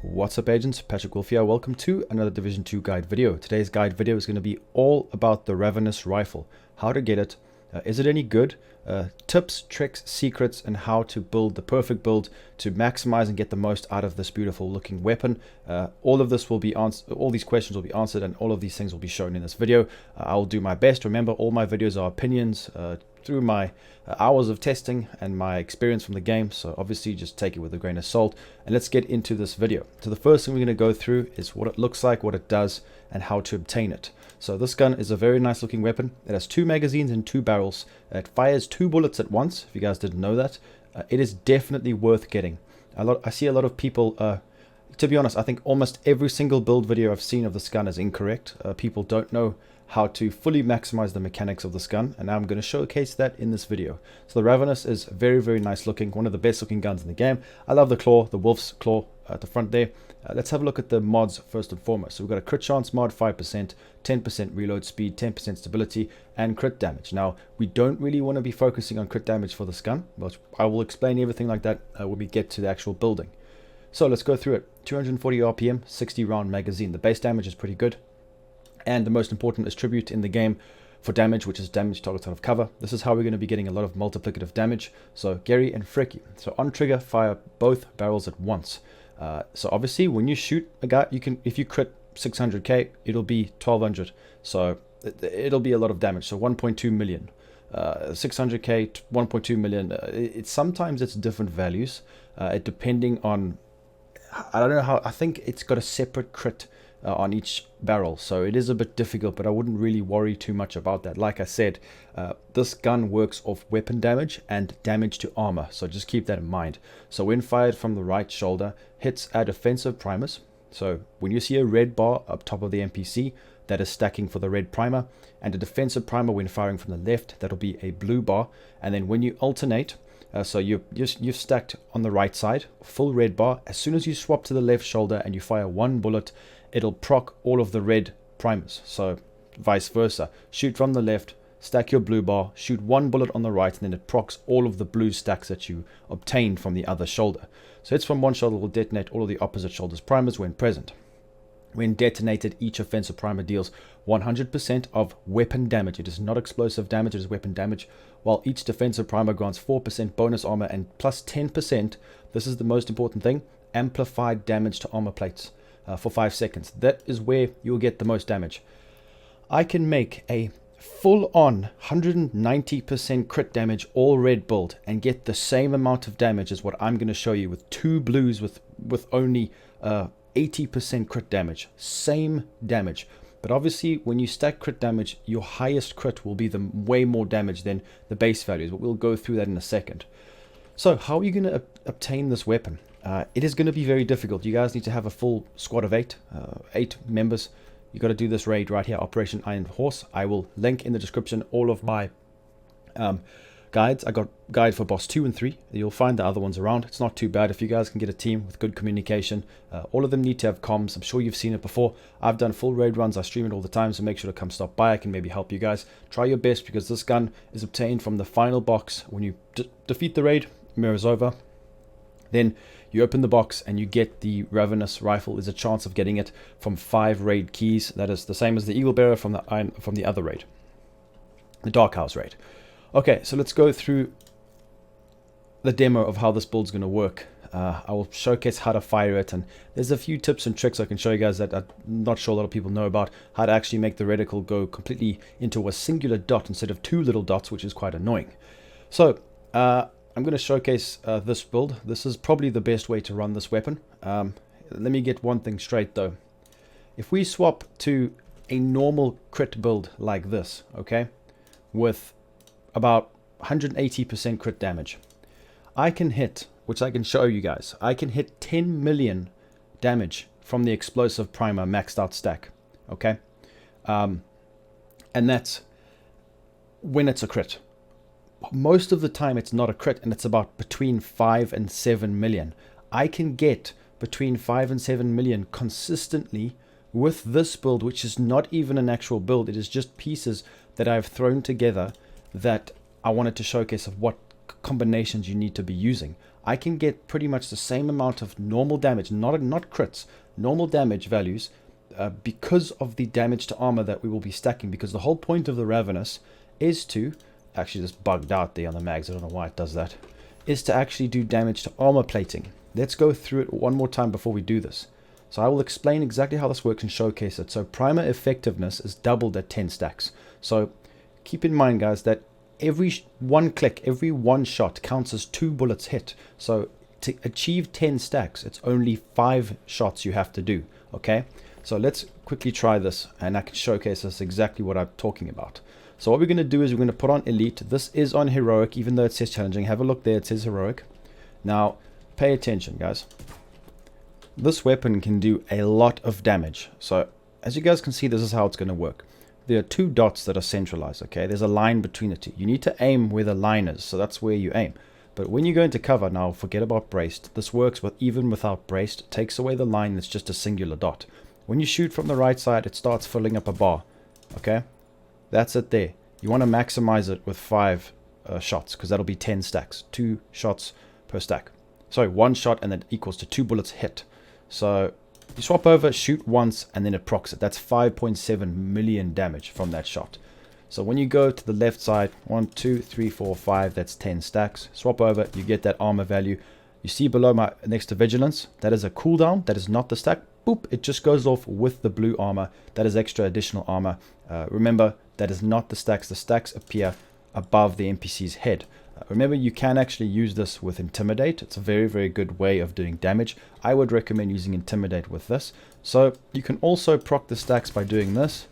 What's up, agents? Patrick Wolf here. Welcome to another Division 2 guide video. Today's guide video is going to be all about the Ravenous rifle. How to get it, is it any good, tips, tricks, secrets, and how to build the perfect build to maximize and get the most out of this beautiful looking weapon. All of this will be answered, all these questions will be answered, and all of these things will be shown in this video. I will do my best. Remember, all my videos are opinions through my hours of testing and my experience from the game, so obviously just take it with a grain of salt. And let's get into this video. So the first thing we're going to go through is what it looks like, what it does, and how to obtain it. So this gun is a very nice looking weapon. It has 2 magazines and 2 barrels. It fires 2 bullets at once, if you guys didn't know that. It is definitely worth getting. I see a lot of people, to be honest, I think almost every single build video I've seen of this gun is incorrect. People don't know how to fully maximize the mechanics of this gun, and I'm going to showcase that in this video. So the Ravenous is very, very nice looking, one of the best looking guns in the game. I love the claw, the wolf's claw at the front there. Let's have a look at the mods first and foremost. So we've got a crit chance mod 5%, 10% reload speed, 10% stability, and crit damage. Now, we don't really want to be focusing on crit damage for this gun, but I will explain everything like that when we get to the actual building. So let's go through it. 240 RPM, 60 round magazine. The base damage is pretty good. And the most important is tribute in the game for damage, which is damage targets out of cover. This is how we're going to be getting a lot of multiplicative damage. So Gary and Fricky. So on trigger, fire both barrels at once. So obviously when you shoot a guy, you can, if you crit 600k, it'll be 1200. So it'll be a lot of damage. So 1.2 million. 600k, 1.2 million. Sometimes it's different values, depending on, I don't know how, I think it's got a separate crit on each barrel, so it is a bit difficult, but I wouldn't really worry too much about that. Like I said, this gun works off weapon damage and damage to armor, so just keep that in mind. So when fired from the right shoulder, hits add offensive primers. So when you see a red bar up top of the NPC, that is stacking for the red primer, and a defensive primer when firing from the left, that'll be a blue bar. And then when you alternate, so you've stacked on the right side, full red bar. As soon as you swap to the left shoulder and you fire one bullet, it'll proc all of the red primers. So vice versa, shoot from the left, stack your blue bar, shoot one bullet on the right, and then it procs all of the blue stacks that you obtained from the other shoulder. So hits from one shoulder will detonate all of the opposite shoulder's primers when present. When detonated, each offensive primer deals 100% of weapon damage. It is not explosive damage, it is weapon damage, while each defensive primer grants 4% bonus armor and plus 10%, this is the most important thing, amplified damage to armor plates for 5 seconds. That is where you'll get the most damage. I can make a full-on 190% crit damage all red build and get the same amount of damage as what I'm going to show you with 2 blues with only 80% crit damage. Same damage. But obviously when you stack crit damage, your highest crit will be the way more damage than the base values, but we'll go through that in a second. So how are you going to obtain this weapon? It is going to be very difficult. You guys need to have a full squad of 8 members. You got to do this raid right here, Operation Iron Horse. I will link in the description all of my guides. I got guide for boss 2 and 3. You'll find the other ones around. It's not too bad if you guys can get a team with good communication. All of them need to have comms. I'm sure you've seen it before. I've done full raid runs. I stream it all the time, so make sure to come stop by. I can maybe help you guys. Try your best, because this gun is obtained from the final box. When you defeat the raid, mirror's over. Then you open the box and you get the Ravenous rifle. There's a chance of getting it from 5 raid keys. That is the same as the Eagle Bearer from the other raid, the Dark House raid. Okay, so let's go through the demo of how this build's going to work. I will showcase how to fire it, and there's a few tips and tricks I can show you guys that I'm not sure a lot of people know about. How to actually make the reticle go completely into a singular dot instead of 2 little dots, which is quite annoying. So I'm going to showcase this build. This is probably the best way to run this weapon. Let me get one thing straight though. If we swap to a normal crit build like this, okay, with about 180% crit damage, I can hit, which I can show you guys, I can hit 10 million damage from the explosive primer maxed out stack, okay, and that's when it's a crit. Most of the time it's not a crit, and it's about between 5 and 7 million. I can get between 5 and 7 million consistently with this build, which is not even an actual build. It is just pieces that I've thrown together that I wanted to showcase of what combinations you need to be using. I can get pretty much the same amount of normal damage, not crits, normal damage values, because of the damage to armor that we will be stacking, because the whole point of the Ravenous is to, actually just bugged out there on the mags, I don't know why it does that, is to actually do damage to armor plating. Let's go through it one more time before we do this. So I will explain exactly how this works and showcase it. So primer effectiveness is doubled at 10 stacks. So keep in mind, guys, that every one click, every one shot counts as 2 bullets hit. So to achieve 10 stacks, it's only 5 shots you have to do. Okay, so let's quickly try this and I can showcase us exactly what I'm talking about. So what we're going to do is we're going to put on elite. This is on heroic, even though it says challenging. Have a look there, it says heroic. Now pay attention, guys. This weapon can do a lot of damage. So as you guys can see, this is how it's going to work. There are 2 dots that are centralized. Okay, there's a line between the 2. You need to aim where the line is, so that's where you aim. But when you go into cover, now forget about braced. This works even without braced. It takes away the line. That's just a singular dot. When you shoot from the right side, it starts filling up a bar. Okay, that's it there. You want to maximize it with 5 shots, because that'll be 10 stacks. 2 shots per stack. Sorry, 1 shot and that equals to 2 bullets hit. So you swap over, shoot once, and then it procs it. That's 5.7 million damage from that shot. So when you go to the left side, 1, 2, 3, 4, 5, that's 10 stacks. Swap over, you get that armor value. You see below my next to vigilance, that is a cooldown. That is not the stack. Boop, it just goes off with the blue armor. That is extra additional armor. Remember, that is not the stacks. The stacks appear above the NPC's head. Remember, you can actually use this with Intimidate. It's a very, very good way of doing damage. I would recommend using Intimidate with this. So you can also proc the stacks by doing this.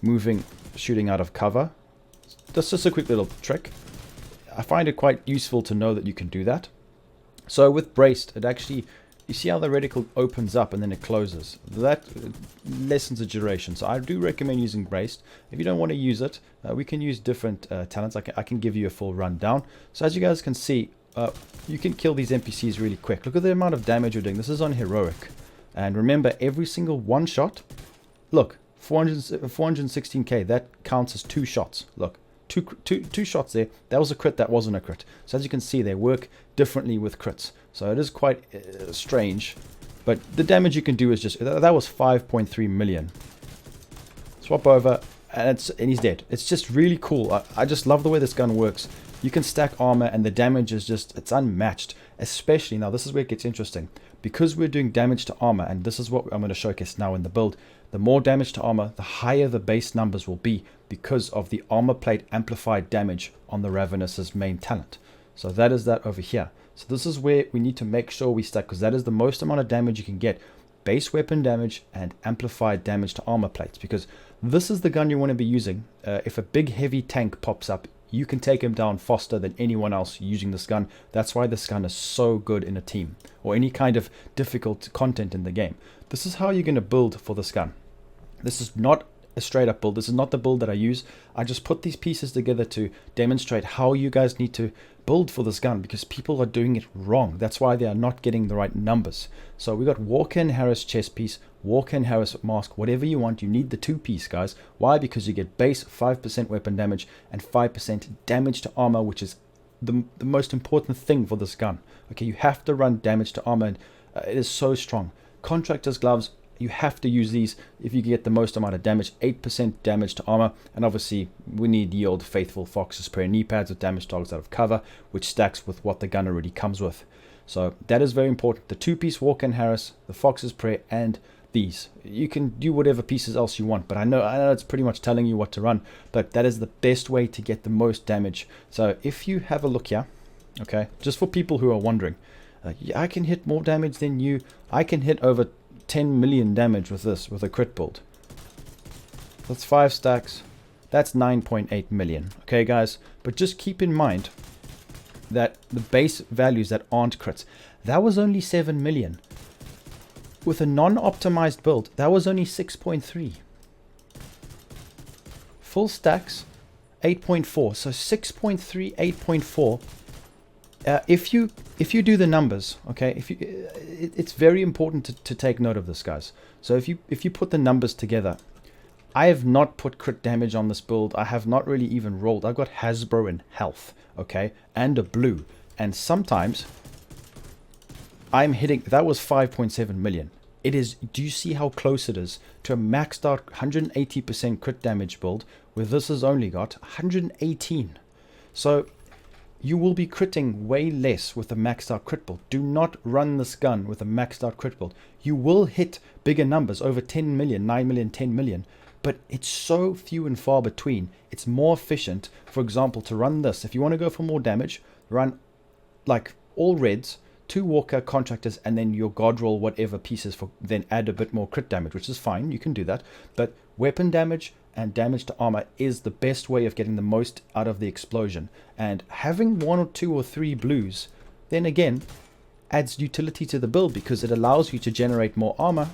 Moving, shooting out of cover. That's just a quick little trick. I find it quite useful to know that you can do that. So with braced, it actually, you see how the reticle opens up and then it closes. That lessens the duration. So I do recommend using braced. If you don't want to use it, we can use different talents. I can give you a full rundown. So as you guys can see, you can kill these NPCs really quick. Look at the amount of damage you're doing. This is on heroic. And remember, every single one shot, look, 416k, that counts as 2 shots. Look, two shots there. That was a crit, that wasn't a crit. So as you can see, they work differently with crits. So it is quite strange. But the damage you can do is just, that was 5.3 million. Swap over, and he's dead. It's just really cool. I just love the way this gun works. You can stack armor and the damage is just, it's unmatched. Especially, now this is where it gets interesting. Because we're doing damage to armor, and this is what I'm going to showcase now in the build. The more damage to armor, the higher the base numbers will be because of the armor plate amplified damage on the Ravenous's main talent. So that is that over here. So this is where we need to make sure we stack, because that is the most amount of damage you can get. Base weapon damage and amplified damage to armor plates, because this is the gun you want to be using. If a big heavy tank pops up, you can take him down faster than anyone else using this gun. That's why this gun is so good in a team or any kind of difficult content in the game. This is how you're going to build for this gun. This is not a straight up build. This is not the build that I use. I just put these pieces together to demonstrate how you guys need to build for this gun, because people are doing it wrong. That's why they are not getting the right numbers. So we got Walker and Harris chest piece, Walker and Harris mask, whatever you want. You need the 2-piece, guys. Why? Because you get base 5% weapon damage and 5% damage to armor, which is the most important thing for this gun. Okay, you have to run damage to armor, and it is so strong. Contractor's gloves, you have to use these if you get the most amount of damage. 8% damage to armor, and obviously we need the old faithful Fox's Prayer knee pads with damage targets out of cover, which stacks with what the gun already comes with. So that is very important. The 2-piece Walker and Harris, the Fox's Prayer, and these. You can do whatever pieces else you want, but I know it's pretty much telling you what to run, but that is the best way to get the most damage. So if you have a look here, okay, just for people who are wondering, I can hit more damage than you. I can hit over 10 million damage with this, with a crit build. That's 5 stacks. That's 9.8 million. Okay, guys, but just keep in mind that the base values that aren't crits, that was only 7 million. With a non-optimized build, that was only 6.3. Full stacks, 8.4. So 6.3, 8.4. If you do the numbers, okay, it's very important to take note of this, guys. So if you put the numbers together, I have not put crit damage on this build. I have not really even rolled. I've got Hasbro in health, okay, and a blue. And sometimes I'm hitting, that was 5.7 million. It is, do you see how close it is to a maxed out 180% crit damage build where this has only got 118? So you will be critting way less with a maxed out crit build. Do not run this gun with a maxed out crit build. You will hit bigger numbers, over 10 million, 9 million, 10 million, but it's so few and far between. It's more efficient, for example, to run this. If you want to go for more damage, run like all reds, 2 walker contractors, and then your god roll whatever pieces, for then add a bit more crit damage, which is fine, you can do that. But weapon damage and damage to armor is the best way of getting the most out of the explosion. And having 1 or 2 or 3 blues then again adds utility to the build, because it allows you to generate more armor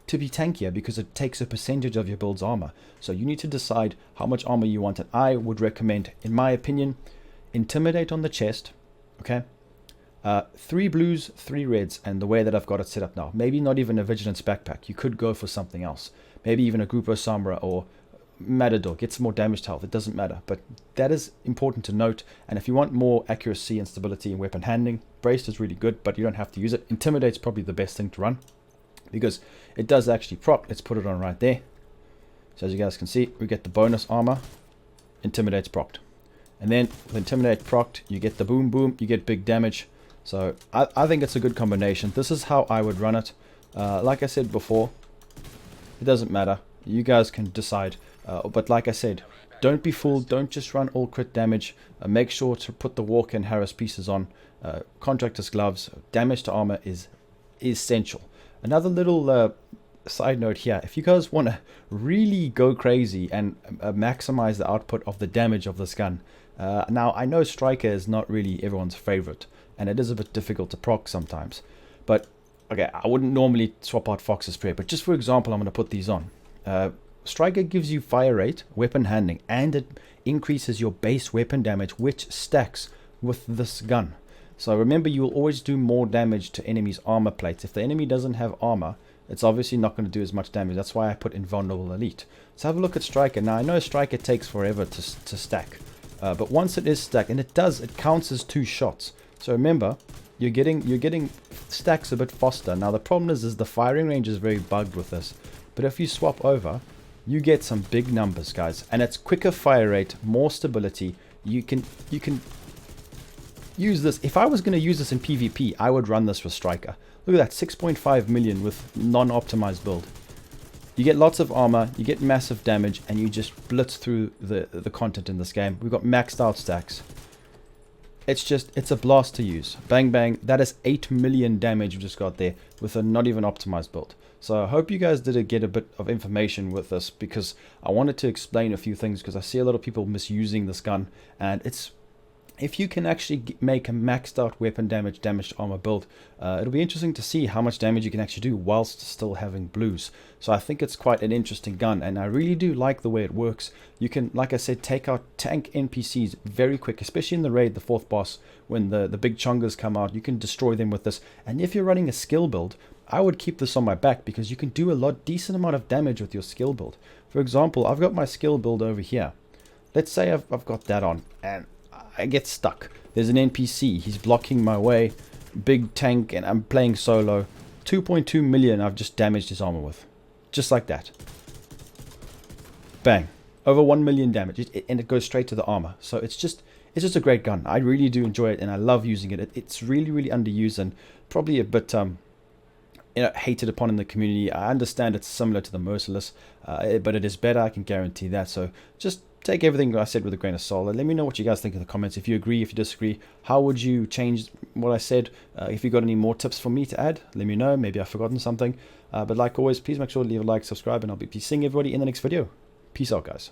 to be tankier, because it takes a percentage of your build's armor. So you need to decide how much armor you want, and I would recommend, in my opinion, Intimidate on the chest, okay, 3 blues, 3 reds, and the way that I've got it set up now, maybe not even a Vigilance backpack. You could go for something else, maybe even a Grupo Sombra or Matador. Get some more damage to health, it doesn't matter, but that is important to note. And if you want more accuracy and stability in weapon handling, Braced is really good, but you don't have to use it. Intimidate's probably the best thing to run, because it does actually proc. Let's put it on right there. So as you guys can see, we get the bonus armor, Intimidate's procced. And then with Intimidate procced, you get the boom boom, you get big damage. So I think it's a good combination. This is how I would run it. Like I said before, it doesn't matter. You guys can decide. But like I said, don't be fooled. Don't just run all crit damage. Make sure to put the walk and harass pieces on. Contractor's gloves. Damage to armor is essential. Another little side note here. If you guys want to really go crazy and maximize the output of the damage of this gun. Now, I know Striker is not really everyone's favorite, and it is a bit difficult to proc sometimes. But, okay, I wouldn't normally swap out Fox's Prayer, but just for example, I'm going to put these on. Striker gives you fire rate, weapon handling, and it increases your base weapon damage, which stacks with this gun. So remember, you will always do more damage to enemies' armor plates. If the enemy doesn't have armor, it's obviously not going to do as much damage. That's why I put Invulnerable Elite. Let's have a look at Striker. Now, I know Striker takes forever to stack. But once it is stacked, and it does, it counts as 2 shots. So remember, you're getting stacks a bit faster. Now the problem is the firing range is very bugged with this. But if you swap over, you get some big numbers, guys. And it's quicker fire rate, more stability. You can use this. If I was going to use this in PvP, I would run this with Striker. Look at that, 6.5 million with non-optimized build. You get lots of armor, you get massive damage, and you just blitz through the content in this game. We've got maxed out stacks. It's a blast to use. Bang bang, that is 8 million damage we just got there with a not even optimized build. So I hope you guys did get a bit of information with this, because I wanted to explain a few things, because I see a lot of people misusing this gun, and it's, if you can actually make a maxed out weapon damage to armor build, it'll be interesting to see how much damage you can actually do whilst still having blues. So I think it's quite an interesting gun, and I really do like the way it works. You can, like I said, take out tank NPCs very quick, especially in the raid, the 4th boss, when the big chungas come out. You can destroy them with this. And if you're running a skill build, I would keep this on my back, because you can do a decent amount of damage with your skill build. For example, I've got my skill build over here. Let's say I've got that on, and I get stuck. There's an NPC, he's blocking my way, big tank, and I'm playing solo. 2.2 million I've just damaged his armor with. Just like that. Bang. Over 1 million damage, and it goes straight to the armor. So it's just a great gun. I really do enjoy it, and I love using it. It's really, really underused, and probably a bit hated upon in the community. I understand it's similar to the Merciless, but it is better, I can guarantee that. So just take everything I said with a grain of salt, and let me know what you guys think in the comments. If you agree, if you disagree, how would you change what I said? If you got any more tips for me to add, let me know. Maybe I've forgotten something. But like always, please make sure to leave a like, subscribe, and I'll be seeing everybody in the next video. Peace out, guys.